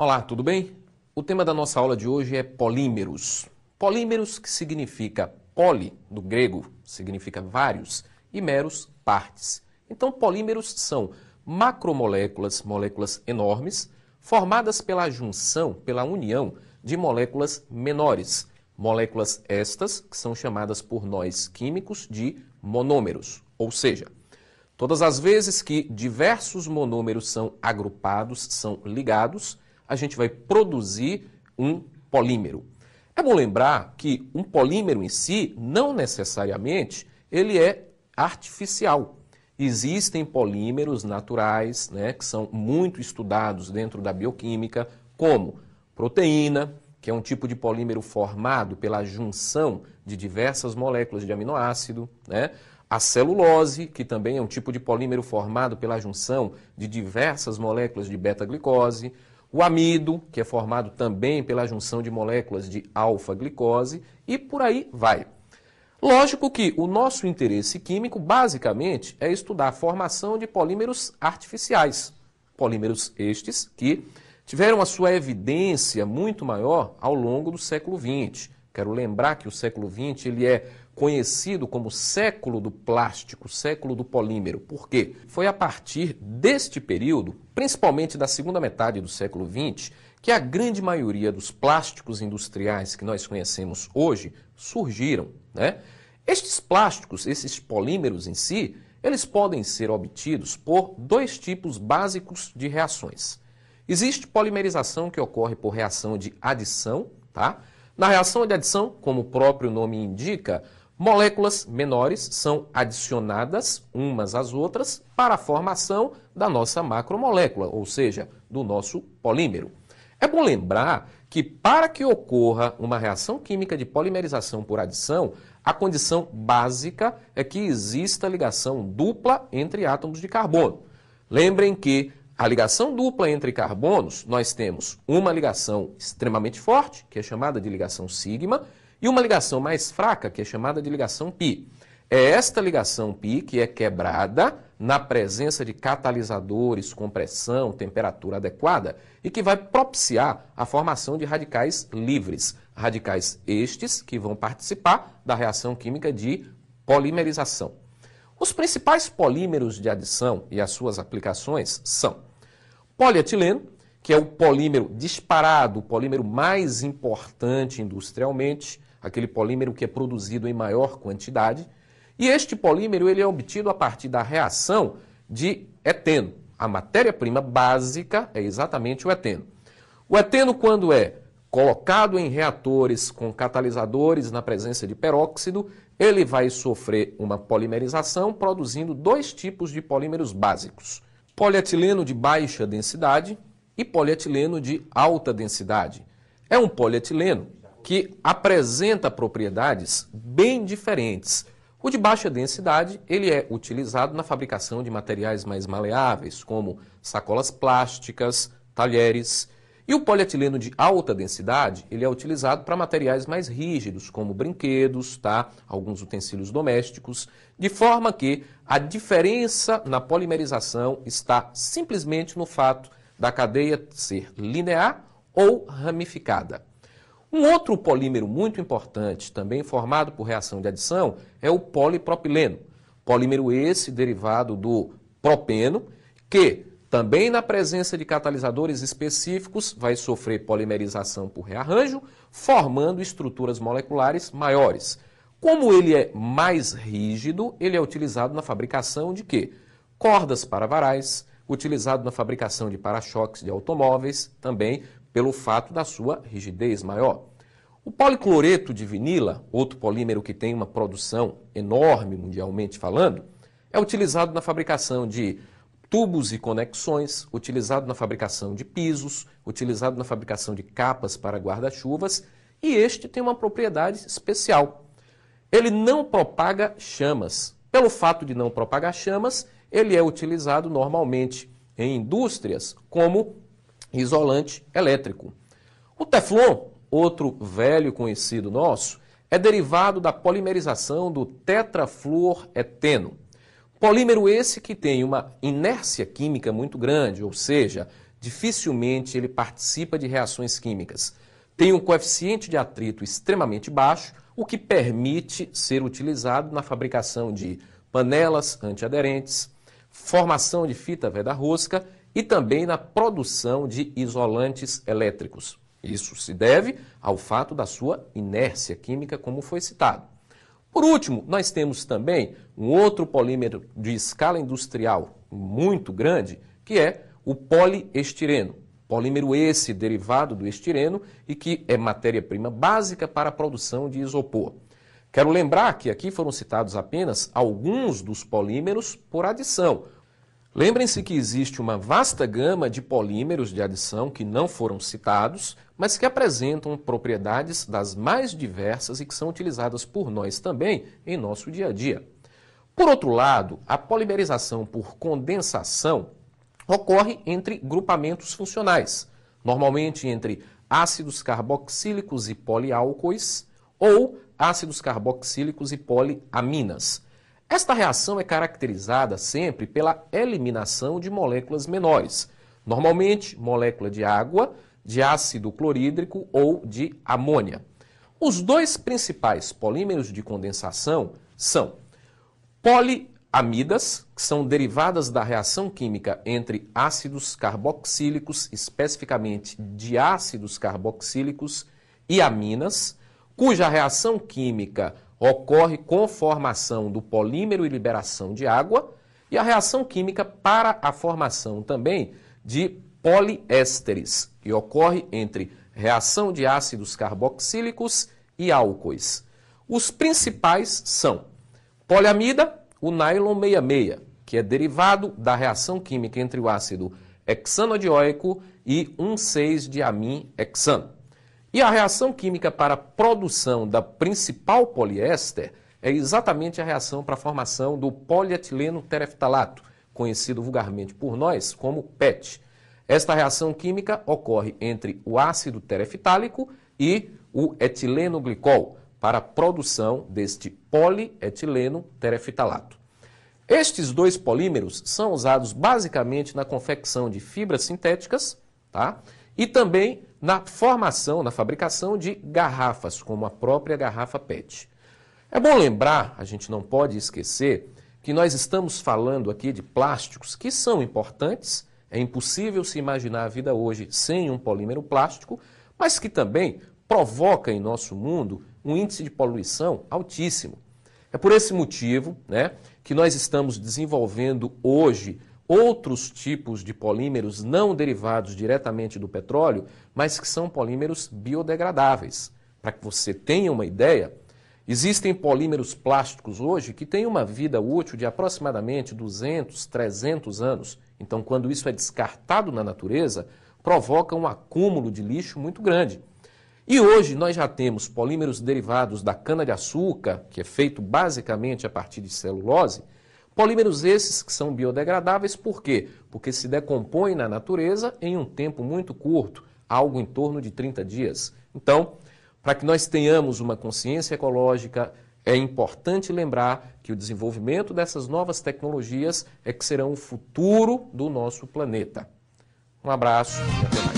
Olá, tudo bem? O tema da nossa aula de hoje é polímeros. Polímeros, que significa poli, do grego, significa vários, e meros, partes. Então, polímeros são macromoléculas, moléculas enormes, formadas pela junção, pela união de moléculas menores. Moléculas estas que são chamadas por nós químicos de monômeros, ou seja, todas as vezes que diversos monômeros são agrupados, são ligados, a gente vai produzir um polímero. É bom lembrar que um polímero em si, não necessariamente, ele é artificial. Existem polímeros naturais, que são muito estudados dentro da bioquímica, como proteína, que é um tipo de polímero formado pela junção de diversas moléculas de aminoácido, A celulose, que também é um tipo de polímero formado pela junção de diversas moléculas de beta-glicose. O amido, que é formado também pela junção de moléculas de alfa-glicose, e por aí vai. Lógico que o nosso interesse químico, basicamente, é estudar a formação de polímeros artificiais. Polímeros estes que tiveram a sua evidência muito maior ao longo do século XX. Quero lembrar que o século XX ele é conhecido como século do plástico, século do polímero. Por quê? Foi a partir deste período, principalmente da segunda metade do século XX, que a grande maioria dos plásticos industriais que nós conhecemos hoje surgiram, Estes plásticos, esses polímeros em si, eles podem ser obtidos por dois tipos básicos de reações. Existe polimerização que ocorre por reação de adição, Na reação de adição, como o próprio nome indica, moléculas menores são adicionadas umas às outras para a formação da nossa macromolécula, ou seja, do nosso polímero. É bom lembrar que para que ocorra uma reação química de polimerização por adição, a condição básica é que exista ligação dupla entre átomos de carbono. Lembrem que a ligação dupla entre carbonos, nós temos uma ligação extremamente forte, que é chamada de ligação sigma, e uma ligação mais fraca, que é chamada de ligação pi. É esta ligação pi que é quebrada na presença de catalisadores com pressão, temperatura adequada e que vai propiciar a formação de radicais livres. Radicais estes que vão participar da reação química de polimerização. Os principais polímeros de adição e as suas aplicações são polietileno, que é o polímero disparado, o polímero mais importante industrialmente, aquele polímero que é produzido em maior quantidade. E este polímero ele é obtido a partir da reação de eteno. A matéria-prima básica é exatamente o eteno. O eteno, quando é colocado em reatores com catalisadores na presença de peróxido, ele vai sofrer uma polimerização, produzindo dois tipos de polímeros básicos. Polietileno de baixa densidade e polietileno de alta densidade. É um polietileno que apresenta propriedades bem diferentes. O de baixa densidade, ele é utilizado na fabricação de materiais mais maleáveis, como sacolas plásticas, talheres. E o polietileno de alta densidade, ele é utilizado para materiais mais rígidos, como brinquedos, alguns utensílios domésticos, de forma que a diferença na polimerização está simplesmente no fato da cadeia ser linear ou ramificada. Um outro polímero muito importante, também formado por reação de adição, é o polipropileno. Polímero esse derivado do propeno, que também na presença de catalisadores específicos vai sofrer polimerização por rearranjo, formando estruturas moleculares maiores. Como ele é mais rígido, ele é utilizado na fabricação de quê? Cordas para varais, utilizado na fabricação de para-choques de automóveis, também pelo fato da sua rigidez maior. O policloreto de vinila, outro polímero que tem uma produção enorme mundialmente falando, é utilizado na fabricação de tubos e conexões, utilizado na fabricação de pisos, utilizado na fabricação de capas para guarda-chuvas, e este tem uma propriedade especial. Ele não propaga chamas. Pelo fato de não propagar chamas, ele é utilizado normalmente em indústrias como isolante elétrico. O Teflon, outro velho conhecido nosso, é derivado da polimerização do tetrafluoreteno. Polímero esse que tem uma inércia química muito grande, ou seja, dificilmente ele participa de reações químicas. Tem um coeficiente de atrito extremamente baixo, o que permite ser utilizado na fabricação de panelas antiaderentes, formação de fita veda-rosca e também na produção de isolantes elétricos. Isso se deve ao fato da sua inércia química, como foi citado. Por último, nós temos também um outro polímero de escala industrial muito grande, que é o poliestireno. Polímero esse derivado do estireno e que é matéria-prima básica para a produção de isopor. Quero lembrar que aqui foram citados apenas alguns dos polímeros por adição. Lembrem-se que existe uma vasta gama de polímeros de adição que não foram citados, mas que apresentam propriedades das mais diversas e que são utilizadas por nós também em nosso dia a dia. Por outro lado, a polimerização por condensação ocorre entre grupamentos funcionais, normalmente entre ácidos carboxílicos e poliálcois ou ácidos carboxílicos e poliaminas. Esta reação é caracterizada sempre pela eliminação de moléculas menores, normalmente molécula de água, de ácido clorídrico ou de amônia. Os dois principais polímeros de condensação são poliamidas, que são derivadas da reação química entre ácidos carboxílicos, especificamente diácidos carboxílicos e aminas, cuja reação química ocorre com formação do polímero e liberação de água, e a reação química para a formação também de poliésteres, que ocorre entre reação de ácidos carboxílicos e álcoois. Os principais são poliamida, o nylon 66, que é derivado da reação química entre o ácido hexanodioico e 1,6-diamim-hexano. E a reação química para a produção da principal poliéster é exatamente a reação para a formação do polietileno tereftalato, conhecido vulgarmente por nós como PET. Esta reação química ocorre entre o ácido tereftálico e o etileno glicol, para a produção deste polietileno tereftalato. Estes dois polímeros são usados basicamente na confecção de fibras sintéticas, tá? E também na formação, na fabricação de garrafas, como a própria garrafa PET. É bom lembrar, a gente não pode esquecer, que nós estamos falando aqui de plásticos que são importantes, é impossível se imaginar a vida hoje sem um polímero plástico, mas que também provoca em nosso mundo um índice de poluição altíssimo. É por esse motivo, que nós estamos desenvolvendo hoje outros tipos de polímeros não derivados diretamente do petróleo, mas que são polímeros biodegradáveis. Para que você tenha uma ideia, existem polímeros plásticos hoje que têm uma vida útil de aproximadamente 200, 300 anos. Então, quando isso é descartado na natureza, provoca um acúmulo de lixo muito grande. E hoje nós já temos polímeros derivados da cana-de-açúcar, que é feito basicamente a partir de celulose, polímeros esses que são biodegradáveis, por quê? Porque se decompõem na natureza em um tempo muito curto, algo em torno de 30 dias. Então, para que nós tenhamos uma consciência ecológica, é importante lembrar que o desenvolvimento dessas novas tecnologias é que serão o futuro do nosso planeta. Um abraço e até mais.